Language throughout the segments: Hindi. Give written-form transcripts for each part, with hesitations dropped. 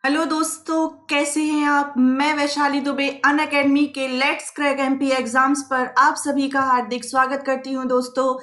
हेलो दोस्तों, कैसे हैं आप। मैं वैशाली दुबे अनअकैडमी के लेट्स क्रैक एमपी एग्जाम्स पर आप सभी का हार्दिक स्वागत करती हूं। दोस्तों,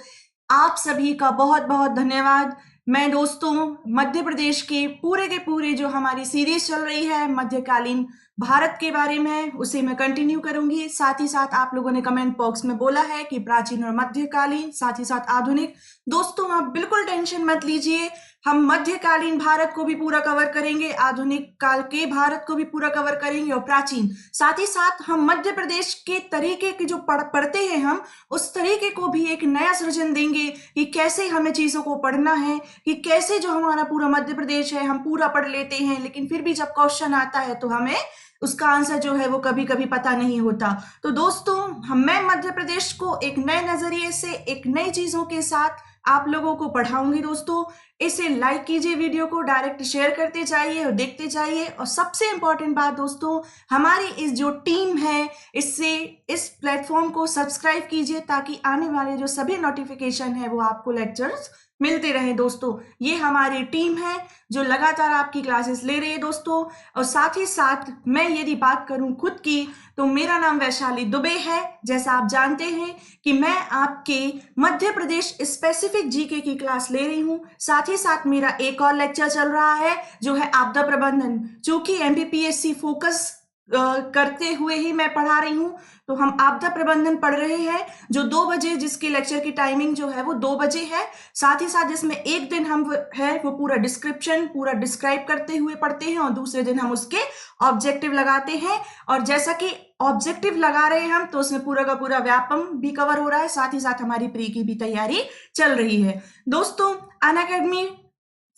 आप सभी का बहुत बहुत धन्यवाद। मैं दोस्तों मध्य प्रदेश के पूरे जो हमारी सीरीज चल रही है मध्यकालीन भारत के बारे में, उसे मैं कंटिन्यू करूंगी। साथ ही साथ आप लोगों ने कमेंट बॉक्स में बोला है कि प्राचीन और मध्यकालीन, साथ ही साथ आधुनिक। दोस्तों आप बिल्कुल टेंशन मत लीजिए, हम मध्यकालीन भारत को भी पूरा कवर करेंगे, आधुनिक काल के भारत को भी पूरा कवर करेंगे और प्राचीन। साथ ही साथ हम मध्य प्रदेश के तरीके की जो पढ़ते हैं, हम उस तरीके को भी एक नया सृजन देंगे कि कैसे हमें चीजों को पढ़ना है, कि कैसे जो हमारा पूरा मध्य प्रदेश है हम पूरा पढ़ लेते हैं, लेकिन फिर भी जब क्वेश्चन आता है तो हमें उसका आंसर जो है वो कभी कभी पता नहीं होता। तो दोस्तों मैं मध्य प्रदेश को एक नए नजरिए से, एक नई चीजों के साथ आप लोगों को पढ़ाऊंगी। दोस्तों इसे लाइक कीजिए, वीडियो को डायरेक्ट शेयर करते जाइए और देखते जाइए। और सबसे इंपॉर्टेंट बात दोस्तों, हमारी इस जो टीम है इससे इस प्लेटफॉर्म को सब्सक्राइब कीजिए ताकि आने वाले जो सभी नोटिफिकेशन है वो आपको लेक्चर्स मिलते रहे। दोस्तों ये हमारी टीम है जो लगातार आपकी क्लासेस ले रही है दोस्तों। और साथ ही साथ मैं यदि बात करूं खुद की, तो मेरा नाम वैशाली दुबे है। जैसा आप जानते हैं कि मैं आपके मध्य प्रदेश स्पेसिफिक जीके की क्लास ले रही हूं। साथ ही साथ मेरा एक और लेक्चर चल रहा है जो है आपदा प्रबंधन। चूंकि एमपीपीएससी फोकस करते हुए ही मैं पढ़ा रही हूं, तो हम आपदा प्रबंधन पढ़ रहे हैं जो 2 बजे, जिसकी लेक्चर की टाइमिंग जो है वो 2 बजे है। साथ ही साथ जिसमें एक दिन हम है वो पूरा डिस्क्रिप्शन, पूरा डिस्क्राइब करते हुए पढ़ते हैं और दूसरे दिन हम उसके ऑब्जेक्टिव लगाते हैं। और जैसा कि ऑब्जेक्टिव लगा रहे हैं हम, तो उसमें पूरा का पूरा व्यापम भी कवर हो रहा है, साथ ही साथ हमारी प्री की भी तैयारी चल रही है। दोस्तों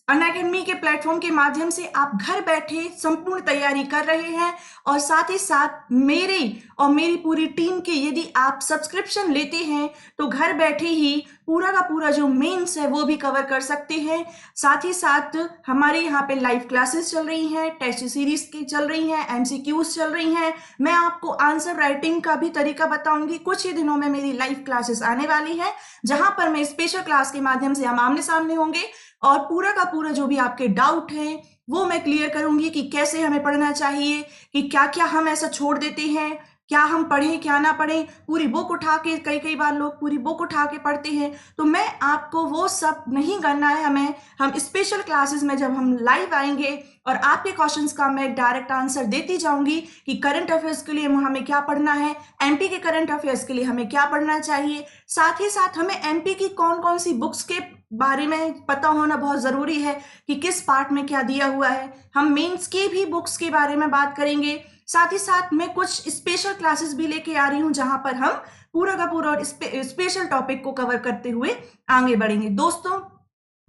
अनअकैडमी के प्लेटफॉर्म के माध्यम से आप घर बैठे संपूर्ण तैयारी कर रहे हैं। और साथ ही साथ मेरी पूरी टीम के यदि आप सब्सक्रिप्शन लेते हैं तो घर बैठे ही पूरा का पूरा जो मेंस है वो भी कवर कर सकते हैं। साथ ही साथ हमारे यहाँ पे लाइव क्लासेस चल रही हैं, टेस्ट सीरीज की चल रही हैं, एमसीक्यूज चल रही हैं। मैं आपको आंसर राइटिंग का भी तरीका बताऊंगी। कुछ ही दिनों में मेरी लाइव क्लासेस आने वाली है जहां पर मैं स्पेशल क्लास के माध्यम से हम आमने सामने होंगे और पूरा का पूरा जो भी आपके डाउट है वो मैं क्लियर करूंगी कि कैसे हमें पढ़ना चाहिए, कि क्या क्या हम ऐसा छोड़ देते हैं, क्या हम पढ़ें क्या ना पढ़ें। पूरी बुक उठा के, कई बार लोग पूरी बुक उठा के पढ़ते हैं, तो मैं आपको वो सब नहीं करना है। हम स्पेशल क्लासेस में जब हम लाइव आएंगे और आपके क्वेश्चंस का मैं डायरेक्ट आंसर देती जाऊंगी कि करंट अफेयर्स के लिए हमें क्या पढ़ना है, एमपी के करंट अफेयर्स के लिए हमें क्या पढ़ना चाहिए। साथ ही साथ हमें एमपी की कौन कौन सी बुक्स के बारे में पता होना बहुत जरूरी है कि किस पार्ट में क्या दिया हुआ है। हम मेंस की भी बुक्स के बारे में बात करेंगे। साथ ही साथ मैं कुछ स्पेशल क्लासेस भी लेके आ रही हूं जहां पर हम पूरा का पूरा स्पेशल टॉपिक को कवर करते हुए आगे बढ़ेंगे। दोस्तों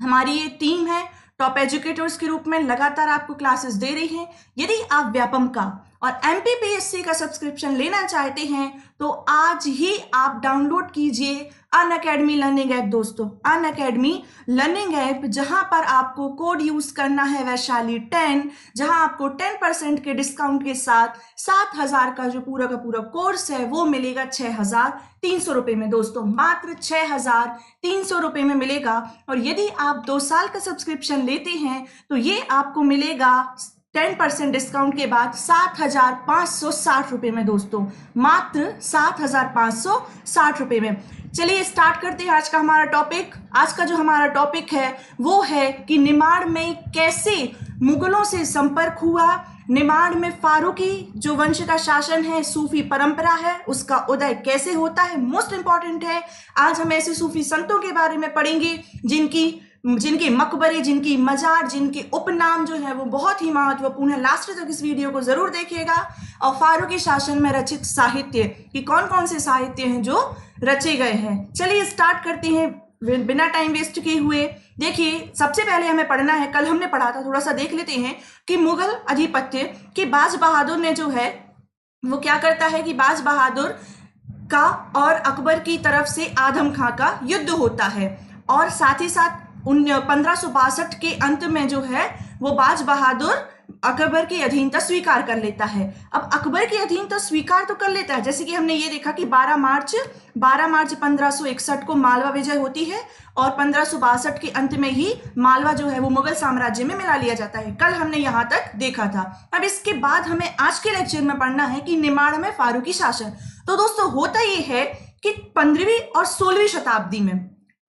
हमारी ये टीम है टॉप एजुकेटर्स के रूप में लगातार आपको क्लासेस दे रही है। यदि आप व्यापम का और एमपीपीएससी का सब्सक्रिप्शन लेना चाहते हैं तो आज ही आप डाउनलोड कीजिए अनअकैडमी लर्निंग ऐप। दोस्तों अनअकैडमी लर्निंग ऐप, जहां पर आपको कोड यूज करना है वैशाली 10, जहां आपको 10% के डिस्काउंट के साथ 7,000 का जो पूरा का पूरा कोर्स है वो मिलेगा 6,300 रुपए में। दोस्तों मात्र 6,300 रुपए में मिलेगा। और यदि आप 2 साल का सब्सक्रिप्शन लेते हैं तो ये आपको मिलेगा 10% डिस्काउंट के बाद 7,560 रुपए में। दोस्तों मात्र 7,560 रुपए में। चलिए स्टार्ट करते हैं आज का हमारा टॉपिक। आज का जो हमारा टॉपिक है वो है कि निमाड़ में कैसे मुगलों से संपर्क हुआ, निमाड़ में फारूकी जो वंश का शासन है, सूफी परंपरा है, उसका उदय कैसे होता है। मोस्ट इंपॉर्टेंट है, आज हम ऐसे सूफी संतों के बारे में पढ़ेंगे जिनके मकबरे, जिनकी मजार, जिनके उपनाम जो है वो बहुत ही महत्वपूर्ण है। लास्ट तक इस वीडियो को जरूर देखिएगा। और फारूकी शासन में रचित साहित्य कि कौन कौन से साहित्य हैं जो रचे गए हैं। चलिए स्टार्ट करते हैं बिना टाइम वेस्ट किए हुए। देखिए सबसे पहले हमें पढ़ना है, कल हमने पढ़ा था, थोड़ा सा देख लेते हैं कि मुगल अधिपत्य के बाज बहादुर ने जो है वो क्या करता है कि बाज बहादुर का और अकबर की तरफ से आदम खां का युद्ध होता है। और साथ ही साथ 1562 के अंत में जो है वो बाज बहादुर अकबर की अधीनता स्वीकार कर लेता है। अब अकबर की अधीनता स्वीकार तो कर लेता है, जैसे कि हमने ये देखा कि 12 मार्च 1561 को मालवा विजय होती है और 1562 के अंत में ही मालवा जो है वो मुगल साम्राज्य में मिला लिया जाता है। कल हमने यहाँ तक देखा था। अब इसके बाद हमें आज के लेक्चर में पढ़ना है कि निमाड़ में फारूकी शासन। तो दोस्तों होता ये है कि 15वीं और 16वीं शताब्दी में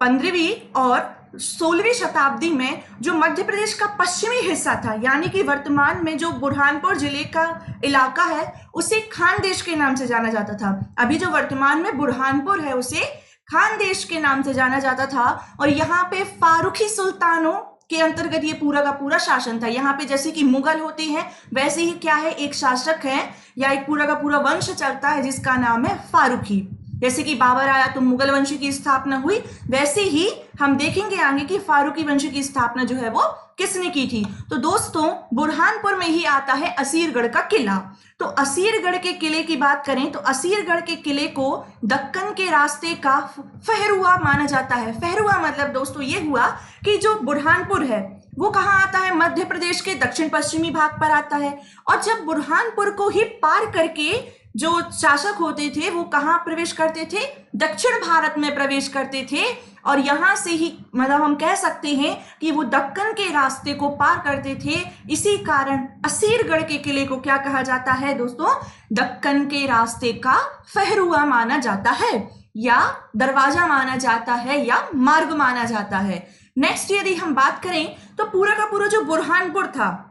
15वीं और 16वीं शताब्दी में जो मध्य प्रदेश का पश्चिमी हिस्सा था, यानी कि वर्तमान में जो बुरहानपुर जिले का इलाका है उसे खानदेश के नाम से जाना जाता था। अभी जो वर्तमान में बुरहानपुर है उसे खानदेश के नाम से जाना जाता था। और यहाँ पे फारूकी सुल्तानों के अंतर्गत ये पूरा का पूरा शासन था। यहाँ पे जैसे कि मुगल होते हैं वैसे ही क्या है, एक शासक है या एक पूरा का पूरा वंश चलता है जिसका नाम है फारूकी। जैसे कि बाबर आया तो मुगल वंश की स्थापना हुई, वैसे ही हम देखेंगे आगे कि फारूकी वंश की स्थापना जो है वो किसने की थी। तो दोस्तों बुरहानपुर में ही आता है असीरगढ़ का किला। तो असीरगढ़ के किले की बात करें तो असीरगढ़ के किले को दक्कन के रास्ते का फहरुआ माना जाता है। फहरुआ मतलब दोस्तों ये हुआ कि जो बुरहानपुर है वो कहाँ आता है, मध्य प्रदेश के दक्षिण पश्चिमी भाग पर आता है। और जब बुरहानपुर को ही पार करके जो शासक होते थे वो कहाँ प्रवेश करते थे, दक्षिण भारत में प्रवेश करते थे। और यहाँ से ही मतलब हम कह सकते हैं कि वो दक्कन के रास्ते को पार करते थे। इसी कारण असीरगढ़ के किले को क्या कहा जाता है दोस्तों, दक्कन के रास्ते का फहरुआ माना जाता है या दरवाजा माना जाता है या मार्ग माना जाता है। नेक्स्ट यदि हम बात करें तो पूरा का पूरा जो बुरहानपुर था,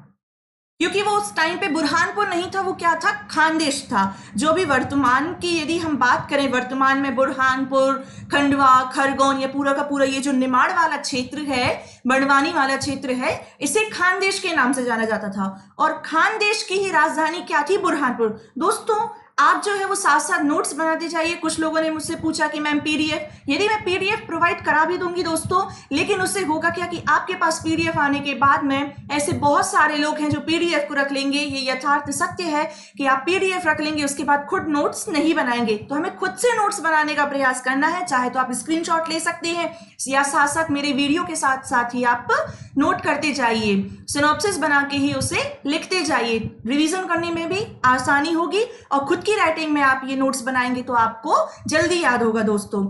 क्योंकि वो उस टाइम पे बुरहानपुर नहीं था, वो क्या था, खानदेश था। जो भी वर्तमान की यदि हम बात करें, वर्तमान में बुरहानपुर, खंडवा, खरगोन, ये पूरा का पूरा ये जो निमाड़ वाला क्षेत्र है, बड़वानी वाला क्षेत्र है, इसे खानदेश के नाम से जाना जाता था। और खानदेश की ही राजधानी क्या थी, बुरहानपुर। दोस्तों आप जो है वो साथ साथ नोट्स बनाते जाइए। कुछ लोगों ने मुझसे पूछा कि मैम पीडीएफ, यदि मैं पीडीएफ प्रोवाइड करा भी दूंगी दोस्तों, लेकिन उससे होगा क्या कि आपके पास पीडीएफ आने के बाद में ऐसे बहुत सारे लोग हैं जो पीडीएफ को रख लेंगे। ये यथार्थ सत्य है कि आप पीडीएफ रख लेंगे उसके बाद खुद नोट्स नहीं बनाएंगे। तो हमें खुद से नोट्स बनाने का प्रयास करना है। चाहे तो आप स्क्रीनशॉट ले सकते हैं या साथ साथ मेरे वीडियो के साथ साथ ही आप नोट करते जाइए, सिनॉप्सिस बना के ही उसे लिखते जाइए। रिवीजन करने में भी आसानी होगी और खुद की राइटिंग में आप ये नोट्स बनाएंगे तो आपको जल्दी याद होगा। दोस्तों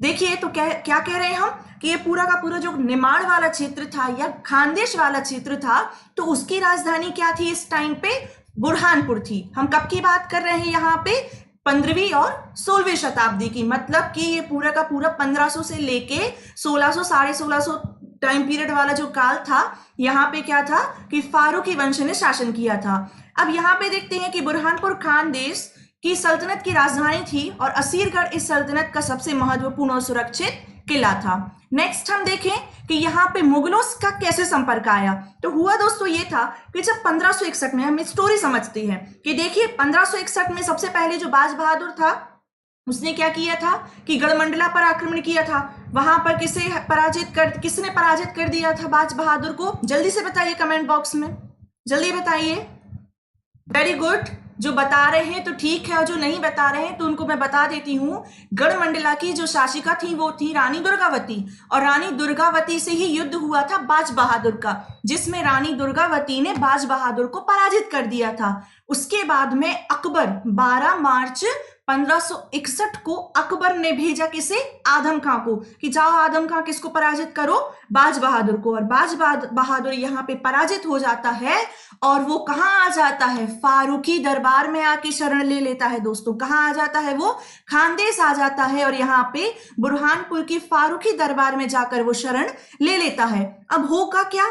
देखिए तो क्या कह रहे हैं हम कि ये पूरा का पूरा जो निमाड़ वाला क्षेत्र था या खानदेश वाला क्षेत्र था, तो उसकी राजधानी क्या थी इस टाइम पे, बुरहानपुर थी। हम कब की बात कर रहे हैं यहाँ पे, 15वीं और 16वीं शताब्दी की। मतलब कि ये पूरा का पूरा 1500 से लेके 1600 1650 टाइम पीरियड वाला जो काल था, यहाँ पे क्या था कि फारूकी वंश ने शासन किया था। अब यहाँ पे देखते हैं कि बुरहानपुर खानदेश की सल्तनत की राजधानी थी और असीरगढ़ इस सल्तनत का सबसे महत्वपूर्ण और सुरक्षित किला था। नेक्स्ट हम देखें कि यहाँ पे मुगलों का कैसे संपर्क आया। तो हुआ दोस्तों ये था कि जब 1561 में, हम स्टोरी समझते हैं कि देखिए 1561 में सबसे पहले जो बाज बहादुर था उसने क्या किया था कि गढ़मंडला पर आक्रमण किया था। वहां पर किसने पराजित कर दिया था बाज बहादुर को, जल्दी से बताइए कमेंट बॉक्स में, जल्दी बताइए। वेरी गुड, जो बता रहे हैं तो ठीक है और जो नहीं बता रहे हैं तो उनको मैं बता देती हूँ। गढ़मंडला की जो शासिका थी वो थी रानी दुर्गावती, और रानी दुर्गावती से ही युद्ध हुआ था बाज बहादुर का, जिसमें रानी दुर्गावती ने बाज बहादुर को पराजित कर दिया था। उसके बाद में अकबर 12 मार्च 1561 को अकबर ने भेजा किसे, आदम खां को, कि जाओ आदम खां किसको पराजित करो, बाज बहादुर को। और बाज बहादुर यहाँ पे पराजित हो जाता है और वो कहाँ आ जाता है, फारूकी दरबार में आके शरण ले लेता है। दोस्तों कहाँ आ जाता है वो, खानदेश आ जाता है और यहाँ पे बुरहानपुर की फारूकी दरबार में जाकर वो शरण ले लेता है। अब होगा क्या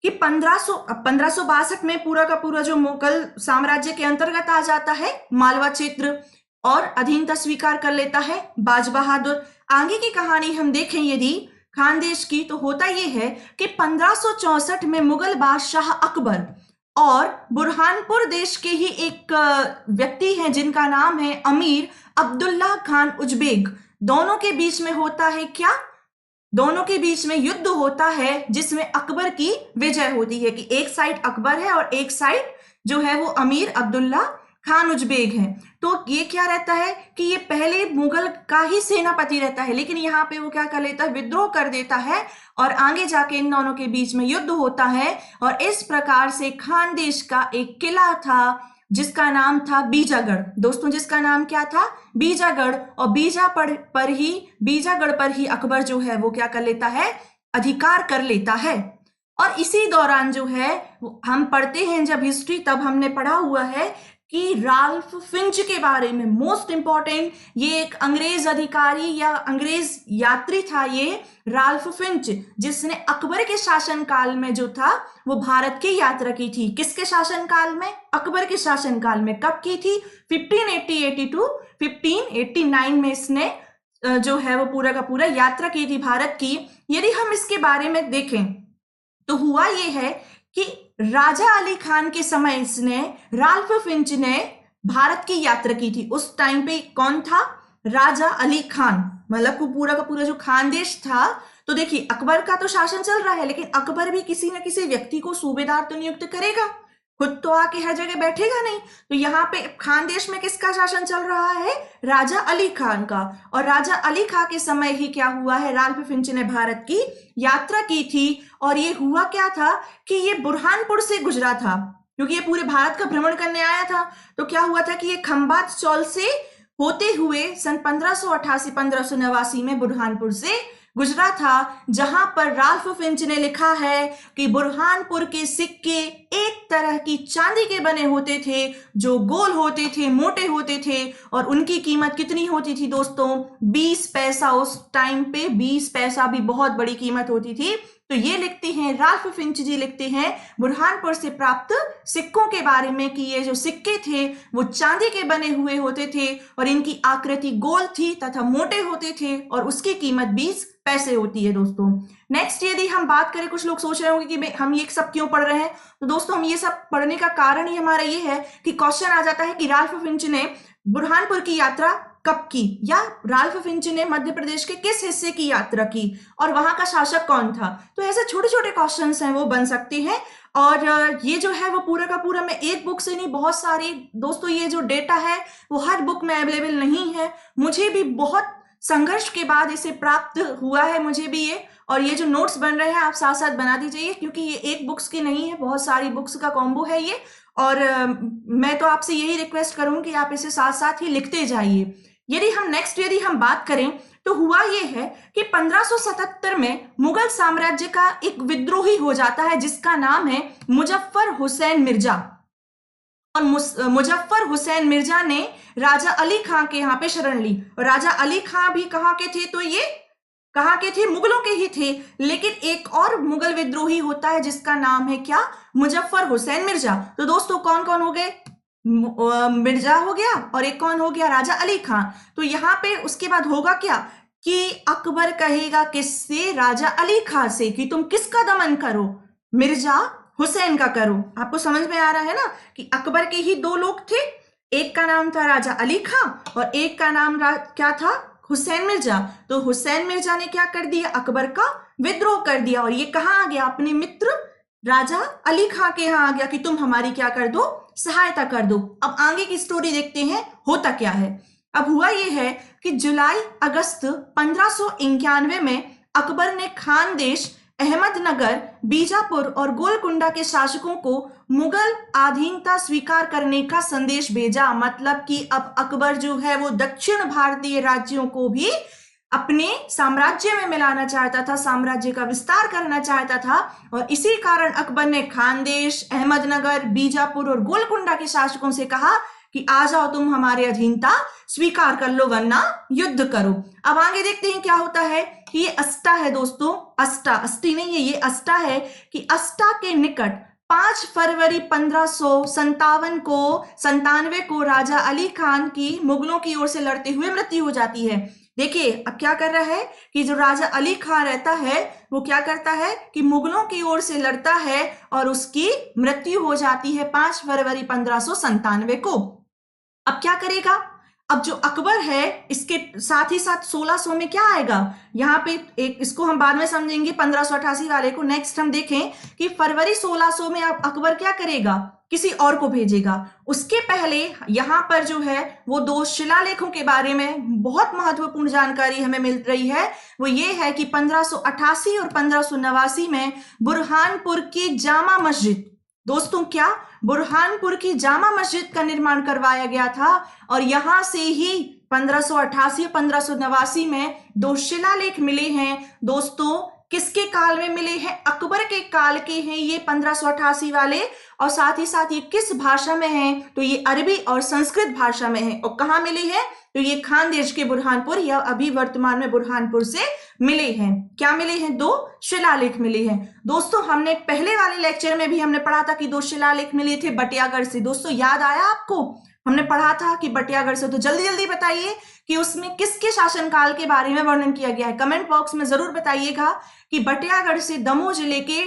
कि 1562 में पूरा का पूरा जो मुगल साम्राज्य के अंतर्गत आ जाता है मालवा क्षेत्र और अधीनता स्वीकार कर लेता है बाज बहादुर। आगे की कहानी हम देखें यदि खानदेश की, तो होता यह है कि 1564 में मुगल बादशाह अकबर और बुरहानपुर देश के ही एक व्यक्ति हैं जिनका नाम है अमीर अब्दुल्ला खान उजबेक, दोनों के बीच में होता है क्या, दोनों के बीच में युद्ध होता है जिसमें अकबर की विजय होती है। कि एक साइड अकबर है और एक साइड जो है वो अमीर अब्दुल्ला खान उज़्बेक है। तो ये क्या रहता है कि ये पहले मुगल का ही सेनापति रहता है, लेकिन यहाँ पे वो क्या कर लेता है, विद्रोह कर देता है और आगे जाके इन दोनों के बीच में युद्ध होता है। और इस प्रकार से खानदेश का एक किला था जिसका नाम था बीजागढ़। दोस्तों, जिसका नाम क्या था, बीजागढ़। और बीजागढ़ पर ही अकबर जो है वो क्या कर लेता है, अधिकार कर लेता है। और इसी दौरान जो है हम पढ़ते हैं जब हिस्ट्री, तब हमने पढ़ा हुआ है कि राल्फ फिंच के बारे में, मोस्ट इंपॉर्टेंट, ये एक अंग्रेज अधिकारी या अंग्रेज यात्री था ये राल्फ फिंच, जिसने अकबर के शासनकाल में जो था वो भारत की यात्रा की थी। किसके शासनकाल में, अकबर के शासनकाल में। कब की थी, 1580 टू 1589 में इसने जो है वो पूरा का पूरा यात्रा की थी भारत की। यदि हम इसके बारे में देखें तो हुआ ये है कि राजा अली खान के समय इसने, राल्फ फिंच ने भारत की यात्रा की थी। उस टाइम पे कौन था, राजा अली खान, मतलब पूरा का पूरा जो खानदेश था। तो देखिए, अकबर का तो शासन चल रहा है, लेकिन अकबर भी किसी न किसी व्यक्ति को सूबेदार तो नियुक्त करेगा, खुद तो आके हर जगह बैठेगा नहीं। तो यहाँ पे खानदेश में किसका शासन चल रहा है, राजा अली खान का। और राजा अली खान के समय ही क्या हुआ है, राल्फ फिंच ने भारत की यात्रा की थी। और ये हुआ क्या था कि ये बुरहानपुर से गुजरा था, क्योंकि ये पूरे भारत का भ्रमण करने आया था। तो क्या हुआ था कि ये खंबात चौल से होते हुए सन 1588-1589 में बुरहानपुर से गुजरा था, जहां पर राल्फ फिंच ने लिखा है कि बुरहानपुर के सिक्के एक तरह की चांदी के बने होते थे, जो गोल होते थे, मोटे होते थे, और उनकी कीमत कितनी होती थी दोस्तों, 20 पैसा। उस टाइम पे 20 पैसा भी बहुत बड़ी कीमत होती थी। तो ये लिखते हैं, राल्फ फिंच जी लिखते हैं बुरहानपुर से प्राप्त सिक्कों के बारे में कि ये जो सिक्के थे वो चांदी के बने हुए होते थे और इनकी आकृति गोल थी तथा मोटे होते थे और उसकी कीमत 20 पैसे होती है दोस्तों। नेक्स्ट, यदि हम बात करें, कुछ लोग सोच रहे होंगे कि हम ये सब क्यों पढ़ रहे हैं, तो दोस्तों हम ये सब पढ़ने का कारण ही हमारा ये है कि क्वेश्चन आ जाता है कि राल्फ फिंच ने बुरहानपुर की यात्रा कब की, या राल्फ फिंच ने मध्य प्रदेश के किस हिस्से की यात्रा की और वहां का शासक कौन था। तो ऐसे छोटे छोटे क्वेश्चंस हैं वो बन सकते हैं। और ये जो है वो पूरा का पूरा मैं एक बुक से नहीं, बहुत सारी दोस्तों ये जो डेटा है वो हर बुक में अवेलेबल नहीं है। मुझे भी बहुत संघर्ष के बाद इसे प्राप्त हुआ है, मुझे भी ये। और ये जो नोट्स बन रहे हैं आप साथ साथ बना दीजिए, क्योंकि ये एक बुक्स की नहीं है, बहुत सारी बुक्स का कॉम्बो है ये। और मैं तो आपसे यही रिक्वेस्ट करूं कि आप इसे साथ साथ ही लिखते जाइए। यदि हम बात करें तो हुआ यह है कि 1577 में मुगल साम्राज्य का एक विद्रोही हो जाता है जिसका नाम है मुजफ्फर हुसैन मिर्जा। और मुजफ्फर हुसैन मिर्जा ने राजा अली खां के यहाँ पे शरण ली। और राजा अली खां भी कहाँ के थे, तो ये कहाँ के थे, मुगलों के ही थे। लेकिन एक और मुगल विद्रोही होता है जिसका नाम है क्या, मुजफ्फर हुसैन मिर्जा। तो दोस्तों कौन कौन हो गए, मिर्जा हो गया और एक कौन हो गया, राजा अली खां। तो यहाँ पे उसके बाद होगा क्या कि अकबर कहेगा किससे, राजा अली खां से, कि तुम किसका दमन करो, मिर्जा हुसैन का करो। आपको समझ में आ रहा है ना कि अकबर के ही दो लोग थे, एक का नाम था राजा अली खां और एक का नाम क्या था, हुसैन मिर्जा। तो हुसैन मिर्जा ने क्या कर दिया, अकबर का विद्रोह कर दिया और ये कहाँ आ गया, अपने मित्र राजा अली खां के यहाँ आ गया कि तुम हमारी क्या कर दो, सहायता कर दो। अब आगे की स्टोरी देखते हैं होता क्या है। अब हुआ यह है कि जुलाई अगस्त 1591 में अकबर ने खानदेश, अहमदनगर, बीजापुर और गोलकुंडा के शासकों को मुगल अधीनता स्वीकार करने का संदेश भेजा। मतलब कि अब अकबर जो है वो दक्षिण भारतीय राज्यों को भी अपने साम्राज्य में मिलाना चाहता था, साम्राज्य का विस्तार करना चाहता था। और इसी कारण अकबर ने खानदेश, अहमदनगर, बीजापुर और गोलकुंडा के शासकों से कहा कि आ जाओ, तुम हमारे अधीनता स्वीकार कर लो वरना युद्ध करो। अब आगे देखते हैं क्या होता है कि ये अस्टा है दोस्तों, अस्टा, अस्टी नहीं है, ये अस्टा है कि अस्टा के निकट 5 फरवरी 1597 को राजा अली खान की मुगलों की ओर से लड़ते हुए मृत्यु हो जाती है। देखिए अब क्या कर रहा है कि जो राजा अली खान रहता है वो क्या करता है कि मुगलों की ओर से लड़ता है और उसकी मृत्यु हो जाती है 5 फरवरी 1597 को। अब क्या करेगा अब जो अकबर है इसके साथ ही साथ 1600 में क्या आएगा, यहाँ पे एक इसको हम बाद में समझेंगे 1588 वाले को। नेक्स्ट हम देखें कि फरवरी 1600 में अब अकबर क्या करेगा, किसी और को भेजेगा। उसके पहले यहाँ पर जो है वो दो शिलालेखों के बारे में बहुत महत्वपूर्ण जानकारी हमें मिल रही है। वो ये है कि 1588 और 1589 में बुरहानपुर की जामा मस्जिद, दोस्तों क्या बुरहानपुर की जामा मस्जिद का निर्माण करवाया गया था। और यहां से ही 1588 और 1589 में दो शिलालेख मिले हैं दोस्तों। किसके काल में मिले हैं, अकबर के काल के हैं ये 1588 वाले। और साथ ही साथ ये किस भाषा में हैं, तो ये अरबी और संस्कृत भाषा में है। और कहाँ मिले हैं, तो ये खानदेश के बुरहानपुर या अभी वर्तमान में बुरहानपुर से मिले हैं। क्या मिले हैं, दो शिलालेख मिले हैं। दोस्तों हमने पहले वाले लेक्चर में भी हमने पढ़ा था कि दो शिलालेख मिले थे बटियागढ़ से। दोस्तों याद आया आपको, हमने पढ़ा था कि बटियागढ़ से। तो जल्दी जल्दी बताइए कि उसमें किसके शासनकाल के बारे में वर्णन किया गया है। कमेंट बॉक्स में जरूर बताइएगा कि बटियागढ़ से, दमोह जिले के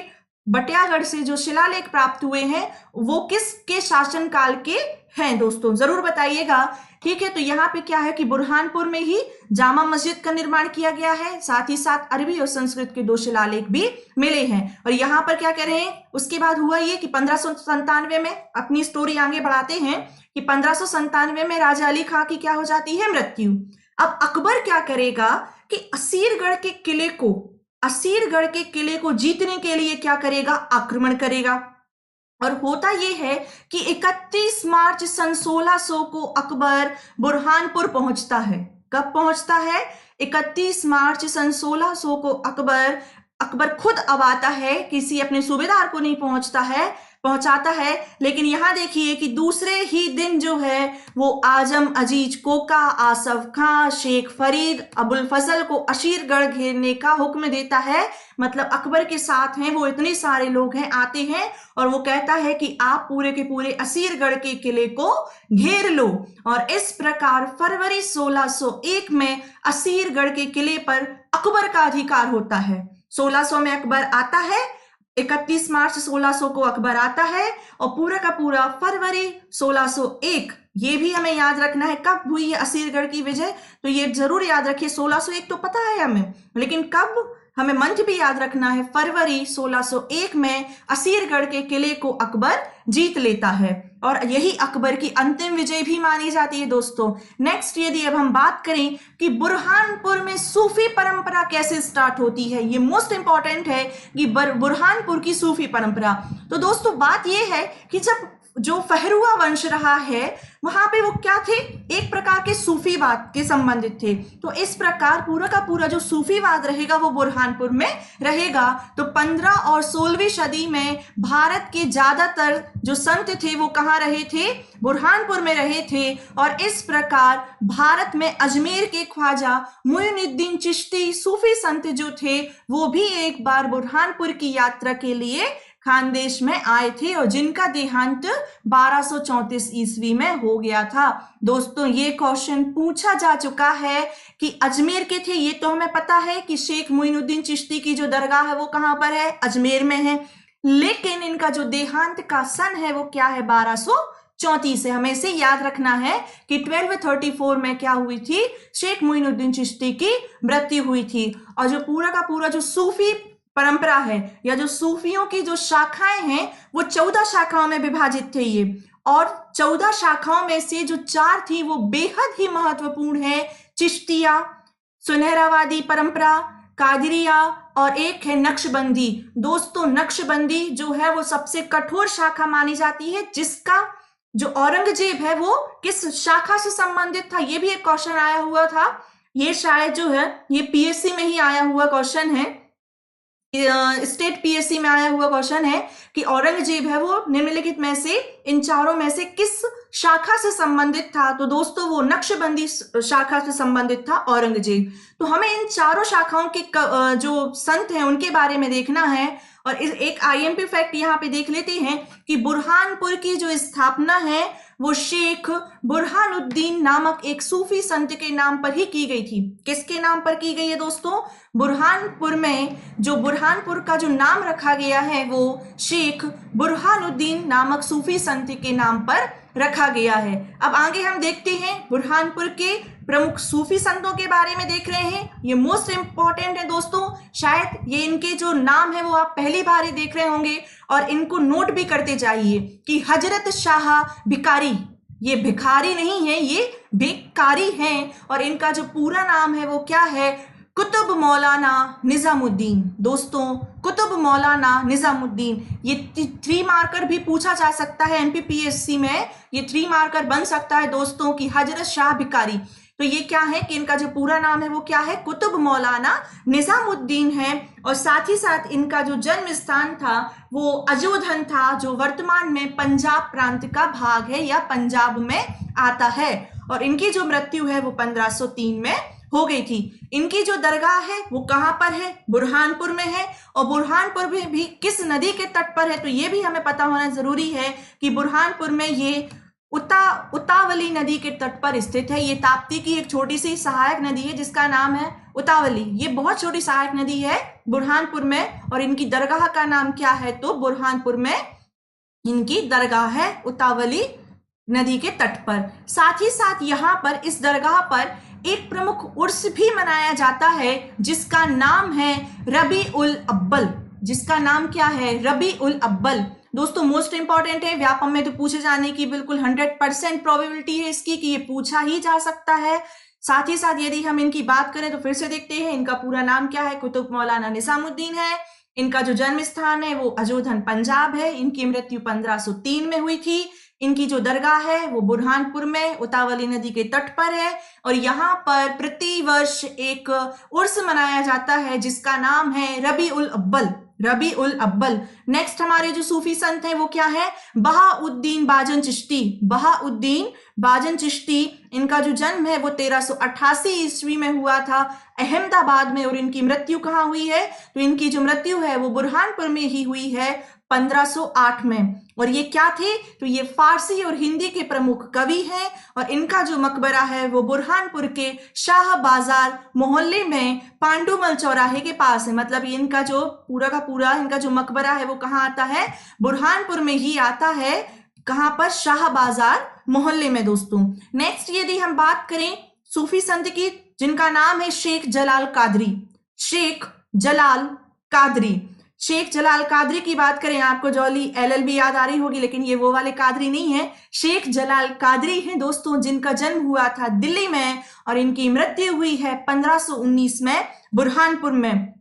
बटियागढ़ से जो शिलालेख प्राप्त हुए हैं वो किसके शासनकाल के हैं, दोस्तों जरूर बताइएगा। ठीक है, तो यहाँ पे क्या है कि बुरहानपुर में ही जामा मस्जिद का निर्माण किया गया है। साथ ही साथ अरबी और संस्कृत के दो शिलालेख भी मिले हैं। और यहाँ पर क्या कह रहे हैं, उसके बाद हुआ ये कि 1597 में, अपनी स्टोरी आगे बढ़ाते हैं, कि 1597 में राजा अली खां की क्या हो जाती है, मृत्यु। अब अकबर क्या करेगा कि असीरगढ़ के किले को जीतने के लिए क्या करेगा, आक्रमण करेगा। और होता यह है कि 31 मार्च सन 1600 को अकबर बुरहानपुर पहुंचता है। कब पहुंचता है, 31 मार्च सन 1600 को अकबर खुद अब आता है, किसी अपने सूबेदार को नहीं पहुंचाता है। लेकिन यहां देखिए कि दूसरे ही दिन जो है वो आजम अजीज कोका, आसफ खां, शेख फरीद, अबुल फजल को असीरगढ़ घेरने का हुक्म देता है। मतलब अकबर के साथ हैं वो, इतने सारे लोग हैं, आते हैं और वो कहता है कि आप पूरे के पूरे असीरगढ़ के किले को घेर लो। और इस प्रकार फरवरी 1601 में असीरगढ़ के किले पर अकबर का अधिकार होता है। 1600 में अकबर आता है, 31 मार्च 1600 को अकबर आता है और पूरा का पूरा फरवरी 1601, ये भी हमें याद रखना है कब हुई है असीरगढ़ की विजय। तो ये जरूर याद रखिए, 1601 तो पता है हमें, लेकिन कब हमें मंथ भी याद रखना है। फरवरी 1601 में असीरगढ़ के किले को अकबर जीत लेता है और यही अकबर की अंतिम विजय भी मानी जाती है दोस्तों। नेक्स्ट यदि अब हम बात करें कि बुरहानपुर में सूफी परंपरा कैसे स्टार्ट होती है, ये मोस्ट इंपॉर्टेंट है कि बुरहानपुर की सूफी परंपरा। तो दोस्तों बात यह है कि जब जो फहरुआ वंश रहा है वहां पे वो क्या थे, एक प्रकार के सूफीवाद के संबंधित थे। तो इस प्रकार पूरा का पूरा जो सूफीवाद रहेगा वो बुरहानपुर में रहेगा। तो 15 और 16वीं सदी में भारत के ज्यादातर जो संत थे वो कहाँ रहे थे, बुरहानपुर में रहे थे। और इस प्रकार भारत में अजमेर के ख्वाजा मुइनुद्दीन चिश्ती सूफी संत जो थे वो भी एक बार बुरहानपुर की यात्रा के लिए खानदेश में आए थे और जिनका देहांत 1234 ईस्वी में हो गया था। दोस्तों ये क्वेश्चन पूछा जा चुका है कि अजमेर के थे, ये तो हमें पता है कि शेख मुइनुद्दीन चिश्ती की जो दरगाह है वो कहां पर है, अजमेर में है। लेकिन इनका जो देहांत का सन है वो क्या है, 1234 है। हमें इसे याद रखना है कि 1234 में क्या हुई थी, शेख मुइनुद्दीन चिश्ती की मृत्यु हुई थी। और जो पूरा का पूरा जो सूफी परंपरा है या जो सूफियों की जो शाखाएं हैं वो 14 शाखाओं में विभाजित थे ये। और 14 शाखाओं में से जो 4 थी वो बेहद ही महत्वपूर्ण है, चिश्तिया, सुनहरावादी परंपरा, कादरिया और एक है नक्शबंदी। दोस्तों नक्शबंदी जो है वो सबसे कठोर शाखा मानी जाती है, जिसका जो औरंगजेब है वो किस शाखा से संबंधित था, ये भी एक क्वेश्चन आया हुआ था। ये शायद जो है ये पीएससी में ही आया हुआ क्वेश्चन है, स्टेट पीएससी में आया हुआ क्वेश्चन है कि औरंगजेब है वो निम्नलिखित में से इन चारों में से किस शाखा से संबंधित था। तो दोस्तों वो नक्शबंदी शाखा से संबंधित था औरंगजेब। तो हमें इन चारों शाखाओं के जो संत हैं उनके बारे में देखना है। और एक आईएमपी फैक्ट यहाँ पे देख लेते हैं कि बुरहानपुर की जो स्थापना है वो शेख बुरहानुद्दीन नामक एक सूफी संत के नाम पर ही की गई थी। किसके नाम पर की गई है दोस्तों, बुरहानपुर में जो बुरहानपुर का जो नाम रखा गया है वो शेख बुरहानुद्दीन नामक सूफी संत के नाम पर रखा गया है। अब आगे हम देखते हैं बुरहानपुर के प्रमुख सूफी संतों के बारे में देख रहे हैं। ये मोस्ट इंपॉर्टेंट है दोस्तों, शायद ये इनके जो नाम है वो आप पहली बार ही देख रहे होंगे और इनको नोट भी करते जाइए कि हजरत शाह भिकारी, ये भिखारी नहीं है, ये बेकारी हैं और इनका जो पूरा नाम है वो क्या है, कुतुब मौलाना निजामुद्दीन। दोस्तों कुतुब मौलाना निजामुद्दीन, ये 3 मार्कर भी पूछा जा सकता है एमपीपीएससी में, ये 3 मार्कर बन सकता है दोस्तों कि हजरत शाह भिकारी। तो ये क्या है कि इनका जो पूरा नाम है वो क्या है, कुतुब मौलाना निजामुद्दीन है। और साथ ही साथ इनका जो जन्म स्थान था वो अजोधन था, जो वर्तमान में पंजाब प्रांत का भाग है या पंजाब में आता है। और इनकी जो मृत्यु है वो 1503 में हो गई थी। इनकी जो दरगाह है वो कहां पर है, बुरहानपुर में है। और बुरहानपुर में भी किस नदी के तट पर है, तो ये भी हमें पता होना जरूरी है कि बुरहानपुर में ये उतावली नदी के तट पर स्थित है। ये ताप्ती की एक छोटी सी सहायक नदी है जिसका नाम है उतावली। ये बहुत छोटी सहायक नदी है बुरहानपुर में और इनकी दरगाह का नाम क्या है, तो बुरहानपुर में इनकी दरगाह है उतावली नदी के तट पर। साथ ही साथ यहाँ पर इस दरगाह पर एक प्रमुख उर्स भी मनाया जाता है जिसका नाम है रबी उल अव्वल। जिसका नाम क्या है, रबी उल अव्वल। दोस्तों मोस्ट इंपॉर्टेंट है, व्यापम में तो पूछे जाने की बिल्कुल 100% प्रोबेबिलिटी है इसकी कि ये पूछा ही जा सकता है। साथ ही साथ यदि हम इनकी बात करें तो फिर से देखते हैं, इनका पूरा नाम क्या है, कुतुब मौलाना निजामुद्दीन है। इनका जो जन्म स्थान है वो अजोधन पंजाब है। इनकी मृत्यु 1503 में हुई थी। इनकी जो दरगाह है वो बुरहानपुर में उतावली नदी के तट पर है और यहाँ पर प्रति वर्ष एक उर्स मनाया जाता है जिसका नाम है रबी उल अव्वल। रबी उल अव्वल। नेक्स्ट हमारे जो सूफी संत हैं वो क्या है, बहाउद्दीन बाजन चिश्ती। बहाउद्दीन बाजन चिश्ती, इनका जो जन्म है वो 1388 ईस्वी में हुआ था अहमदाबाद में। और इनकी मृत्यु कहाँ हुई है, तो इनकी जो मृत्यु है वो बुरहानपुर में ही हुई है 1508 में। और ये क्या थे, तो ये फारसी और हिंदी के प्रमुख कवि हैं और इनका जो मकबरा है वो बुरहानपुर के शाह बाजार मोहल्ले में पांडुमल चौराहे के पास है। मतलब इनका जो पूरा का पूरा इनका जो मकबरा है वो कहाँ आता है, बुरहानपुर में ही आता है। कहाँ पर, शाह बाजार मोहल्ले में। दोस्तों नेक्स्ट यदि हम बात करें सूफी संत की जिनका नाम है शेख जलाल कादरी। शेख जलाल कादरी, शेख जलाल कादरी की बात करें, आपको जॉली एलएलबी याद आ रही होगी, लेकिन ये वो वाले कादरी नहीं है। शेख जलाल कादरी हैं दोस्तों, जिनका जन्म हुआ था दिल्ली में और इनकी मृत्यु हुई है 1519 में बुरहानपुर में।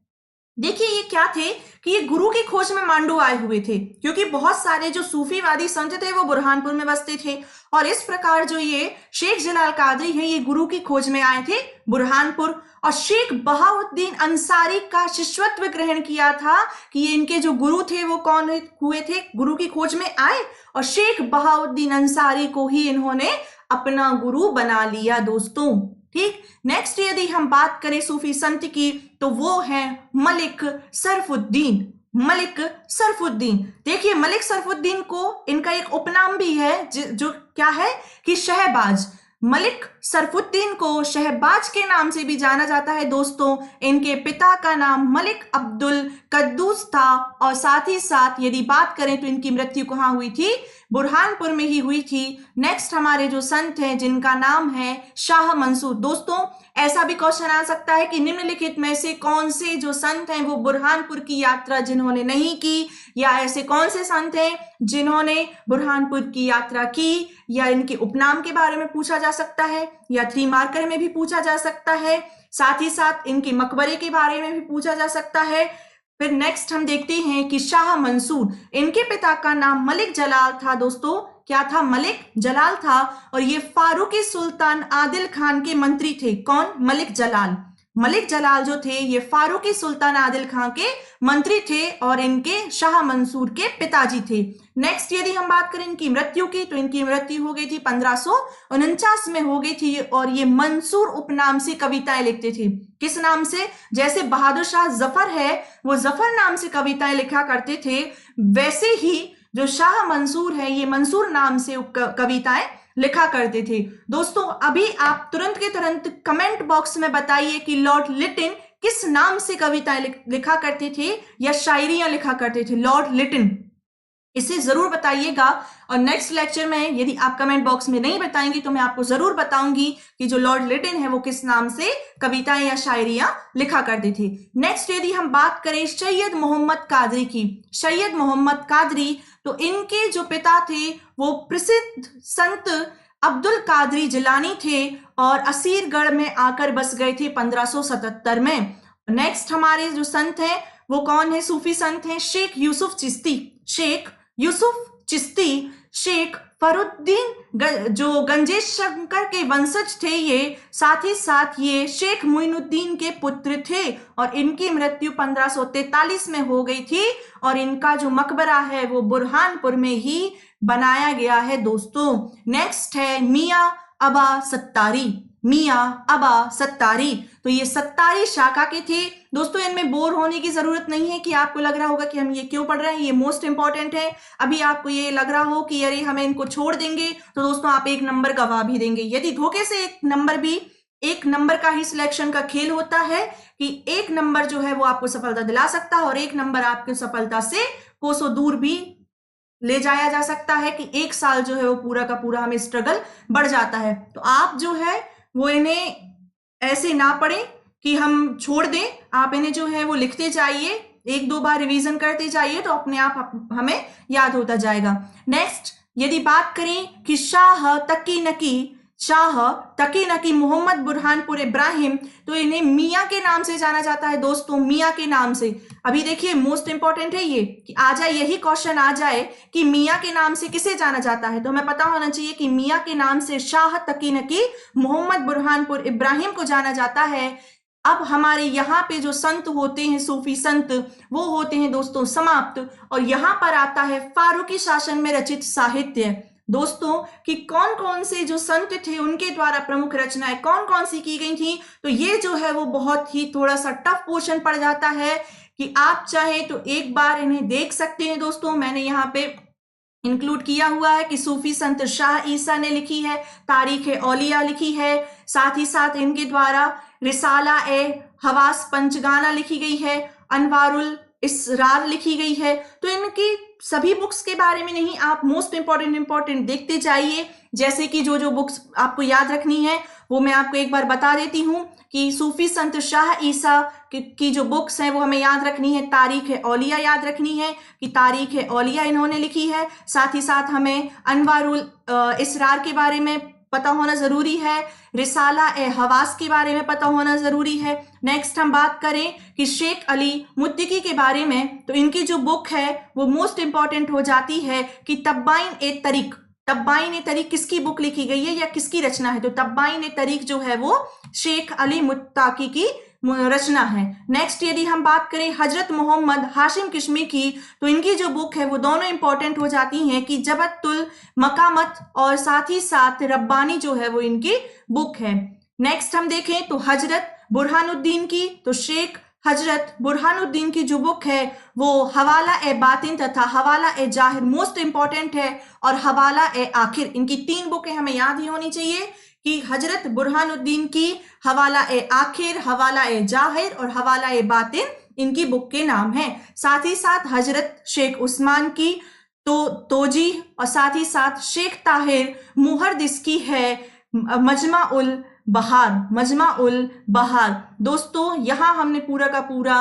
देखिए ये क्या थे कि ये गुरु की खोज में मांडू आए हुए थे, क्योंकि बहुत सारे जो सूफीवादी संत थे वो बुरहानपुर में बसते थे और इस प्रकार जो ये शेख जलाल कादरी हैं ये गुरु की खोज में आए थे बुरहानपुर। और शेख बहाउद्दीन अंसारी का शिष्यत्व ग्रहण किया था कि ये इनके जो गुरु थे वो कौन हुए थे, गुरु की खोज में आए और शेख बहाउद्दीन अंसारी को ही इन्होंने अपना गुरु बना लिया दोस्तों। ठीक, नेक्स्ट यदि हम बात करें सूफी संत की तो वो है मलिक सरफुद्दीन। मलिक सरफुद्दीन, देखिए मलिक सरफुद्दीन को इनका एक उपनाम भी है जो क्या है कि शहबाज। मलिक सरफुद्दीन को शहबाज के नाम से भी जाना जाता है दोस्तों। इनके पिता का नाम मलिक अब्दुल कद्दूस था और साथ ही साथ यदि बात करें तो इनकी मृत्यु कहाँ हुई थी, बुरहानपुर में ही हुई थी। नेक्स्ट हमारे जो संत हैं जिनका नाम है शाह मंसूर। दोस्तों ऐसा भी क्वेश्चन आ सकता है कि निम्नलिखित में से कौन से जो संत हैं वो बुरहानपुर की यात्रा जिन्होंने नहीं की, या ऐसे कौन से संत हैं जिन्होंने बुरहानपुर की यात्रा की, या इनके उपनाम के बारे में पूछा जा सकता है या 3 मार्कर में भी पूछा जा सकता है। साथ ही साथ इनके मकबरे के बारे में भी पूछा जा सकता है। फिर नेक्स्ट हम देखते हैं कि शाह मंसूर, इनके पिता का नाम मलिक जलाल था दोस्तों। क्या था, मलिक जलाल था और ये फारूकी सुल्तान आदिल खान के मंत्री थे। कौन, मलिक जलाल। मलिक जलाल जो थे ये फारूकी सुल्तान आदिल खान के मंत्री थे और इनके शाह मंसूर के पिताजी थे। नेक्स्ट यदि हम बात करें इनकी मृत्यु की तो इनकी मृत्यु हो गई थी 1549 में हो गई थी और ये मंसूर उपनाम से कविताएं लिखते थे। किस नाम से, जैसे बहादुर शाह जफर है वो जफर नाम से कविताएं लिखा करते थे, वैसे ही जो शाह मंसूर है ये मंसूर नाम से कविताएं लिखा करते थे। दोस्तों अभी आप तुरंत के तुरंत कमेंट बॉक्स में बताइए कि लॉर्ड लिटिन किस नाम से कविताएं लिखा करते थे या शायरियां लिखा करते थे? लॉर्ड लिटन। इसे जरूर बताइएगा। और नेक्स्ट लेक्चर में यदि आप कमेंट बॉक्स में नहीं बताएंगे तो मैं आपको जरूर बताऊंगी कि जो लॉर्ड लिटन है वो किस नाम से कविताएं या शायरियां लिखा करते थे। नेक्स्ट यदि हम बात करें सैयद मोहम्मद कादरी की, सैयद मोहम्मद कादरी, तो इनके जो पिता थे वो प्रसिद्ध संत अब्दुल कादरी जिलानी थे और असीरगढ़ में आकर बस गए थे 1577 में। नेक्स्ट हमारे जो संत हैं वो कौन है? सूफी संत हैं शेख यूसुफ चिश्ती। शेख यूसुफ चिश्ती, शेख फरुद्दीन जो गंजेश शंकर के वंशज थे ये, साथ ही साथ ये शेख मुइनुद्दीन के पुत्र थे और इनकी मृत्यु 1543 में हो गई थी और इनका जो मकबरा है वो बुरहानपुर में ही बनाया गया है दोस्तों। नेक्स्ट है मियां अबा सत्तारी। मियां अबा सत्तारी, तो ये सत्तारी शाखा के थे दोस्तों। इनमें बोर होने की जरूरत नहीं है कि आपको लग रहा होगा कि हम ये क्यों पढ़ रहे हैं, ये मोस्ट इंपॉर्टेंट है। अभी आपको ये लग रहा हो कि अरे हमें इनको छोड़ देंगे तो दोस्तों आप एक नंबर गवा भी देंगे। यदि धोखे से एक नंबर का ही सिलेक्शन का खेल होता है कि एक नंबर जो है वो आपको सफलता दिला सकता है और एक नंबर आपकी सफलता से कोसों दूर भी ले जाया जा सकता है, कि एक साल जो है वो पूरा का पूरा हमें स्ट्रगल बढ़ जाता है। तो आप जो है वो इन्हें ऐसे ना पढ़ें कि हम छोड़ दें, आप इन्हें जो है वो लिखते जाइए, एक दो बार रिवीजन करते जाइए तो अपने आप हमें याद होता जाएगा। नेक्स्ट यदि बात करें कि शाह तकी नकी मोहम्मद बुरहानपुर इब्राहिम, तो इन्हें मियां के नाम से जाना जाता है दोस्तों, मियां के नाम से। अभी देखिए मोस्ट इंपॉर्टेंट है ये कि आ जाए, यही क्वेश्चन आ जाए कि मियां के नाम से किसे जाना जाता है, तो हमें पता होना चाहिए कि मियां के नाम से शाह तकी नकी मोहम्मद बुरहानपुर इब्राहिम को जाना जाता है। अब हमारे यहाँ पे जो संत होते हैं, सूफी संत, वो होते हैं दोस्तों समाप्त। और यहाँ पर आता है फारूकी शासन में रचित साहित्य दोस्तों, कि कौन कौन से जो संत थे उनके द्वारा प्रमुख रचनाएं कौन कौन सी की गई थी। तो ये जो है वो बहुत ही थोड़ा सा टफ पोर्शन पड़ जाता है कि आप चाहें तो एक बार इन्हें देख सकते हैं दोस्तों। मैंने यहाँ पे इंक्लूड किया हुआ है कि सूफी संत शाह ईसा ने लिखी है, तारीख ए औलिया लिखी है, साथ ही साथ इनके द्वारा रिसाला ए हवास पंचगाना लिखी गई है, अनवारुल इसरार लिखी गई है। तो इनकी सभी बुक्स के बारे में नहीं, आप मोस्ट इंपॉर्टेंट देखते जाइए। जैसे कि जो जो बुक्स आपको याद रखनी है वो मैं आपको एक बार बता देती हूँ कि सूफी संत शाह ईसा की जो बुक्स हैं वो हमें याद रखनी है। तारीख ए औलिया याद रखनी है कि तारीख ए औलिया इन्होंने लिखी है। साथ ही साथ हमें अनवारुल इसरार के बारे में पता होना जरूरी है, रिसाला ए हवास के बारे में पता होना जरूरी है। नेक्स्ट हम बात करें कि शेख अली मुत्तकी के बारे में, तो इनकी जो बुक है वो मोस्ट इंपॉर्टेंट हो जाती है कि तब्बाइन ए तरीक। तब्बाइन ए तरीक किसकी बुक लिखी गई है या किसकी रचना है? तो तब्बाइन ए तरीक जो है वो शेख अली मुत्तकी की रचना है। नेक्स्ट यदि हम बात करें हजरत मोहम्मद हाशिम किशमी की, तो इनकी जो बुक है वो दोनों इंपॉर्टेंट हो जाती हैं कि जबतुल मकामत और साथ ही साथ रब्बानी जो है वो इनकी बुक है। नेक्स्ट हम देखें तो हजरत बुरहानुद्दीन की, तो शेख हजरत बुरहानुद्दीन की जो बुक है वो हवाला ए बातिन तथा हवाला ए जाहिर मोस्ट इंपॉर्टेंट है, और हवाला ए आखिर। इनकी तीन बुकें हमें याद ही होनी चाहिए कि हजरत बुरहानुद्दीन की हवाला ए आखिर, हवाला ए जाहिर और हवाला ए बातिन इनकी बुक के नाम है। साथ ही साथ हजरत शेख उस्मान की तो तोजी, और साथ ही साथ शेख ताहिर मुहर्रिस की है मजमा उल बहार। दोस्तों यहाँ हमने पूरा का पूरा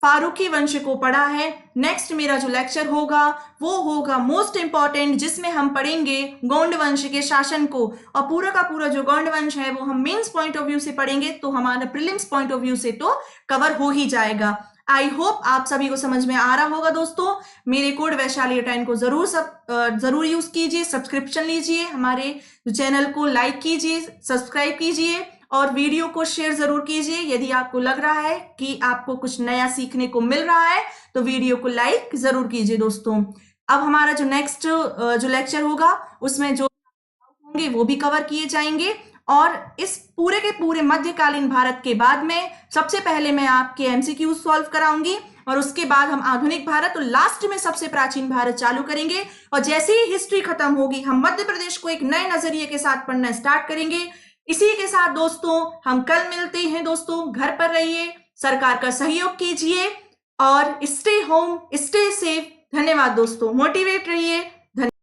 फारूकी वंश को पढ़ा है। नेक्स्ट मेरा जो लेक्चर होगा वो होगा मोस्ट इंपॉर्टेंट, जिसमें हम पढ़ेंगे गोंड वंश के शासन को, और पूरा का पूरा जो गोंड वंश है वो हम मेंस पॉइंट ऑफ व्यू से पढ़ेंगे, तो हमारा प्रीलिम्स पॉइंट ऑफ व्यू से तो कवर हो ही जाएगा। आई होप आप सभी को समझ में आ रहा होगा दोस्तों। मेरे कोड वैशाली 10 को जरूर यूज कीजिए, सब्सक्रिप्शन लीजिए, हमारे चैनल को लाइक कीजिए, सब्सक्राइब कीजिए और वीडियो को शेयर जरूर कीजिए। यदि आपको लग रहा है कि आपको कुछ नया सीखने को मिल रहा है तो वीडियो को लाइक जरूर कीजिए दोस्तों। अब हमारा जो नेक्स्ट जो लेक्चर होगा उसमें जो होंगे वो भी कवर किए जाएंगे, और इस पूरे के पूरे मध्यकालीन भारत के बाद में सबसे पहले मैं आपके एमसीक्यू सॉल्व कराऊंगी, और उसके बाद हम आधुनिक भारत और लास्ट में सबसे प्राचीन भारत चालू करेंगे। और जैसे ही हिस्ट्री खत्म होगी हम मध्य प्रदेश को एक नए नजरिए के साथ पढ़ना स्टार्ट करेंगे। इसी के साथ दोस्तों हम कल मिलते हैं दोस्तों। घर पर रहिए, सरकार का सहयोग कीजिए और स्टे होम, स्टे सेफ। धन्यवाद दोस्तों, मोटिवेट रहिए।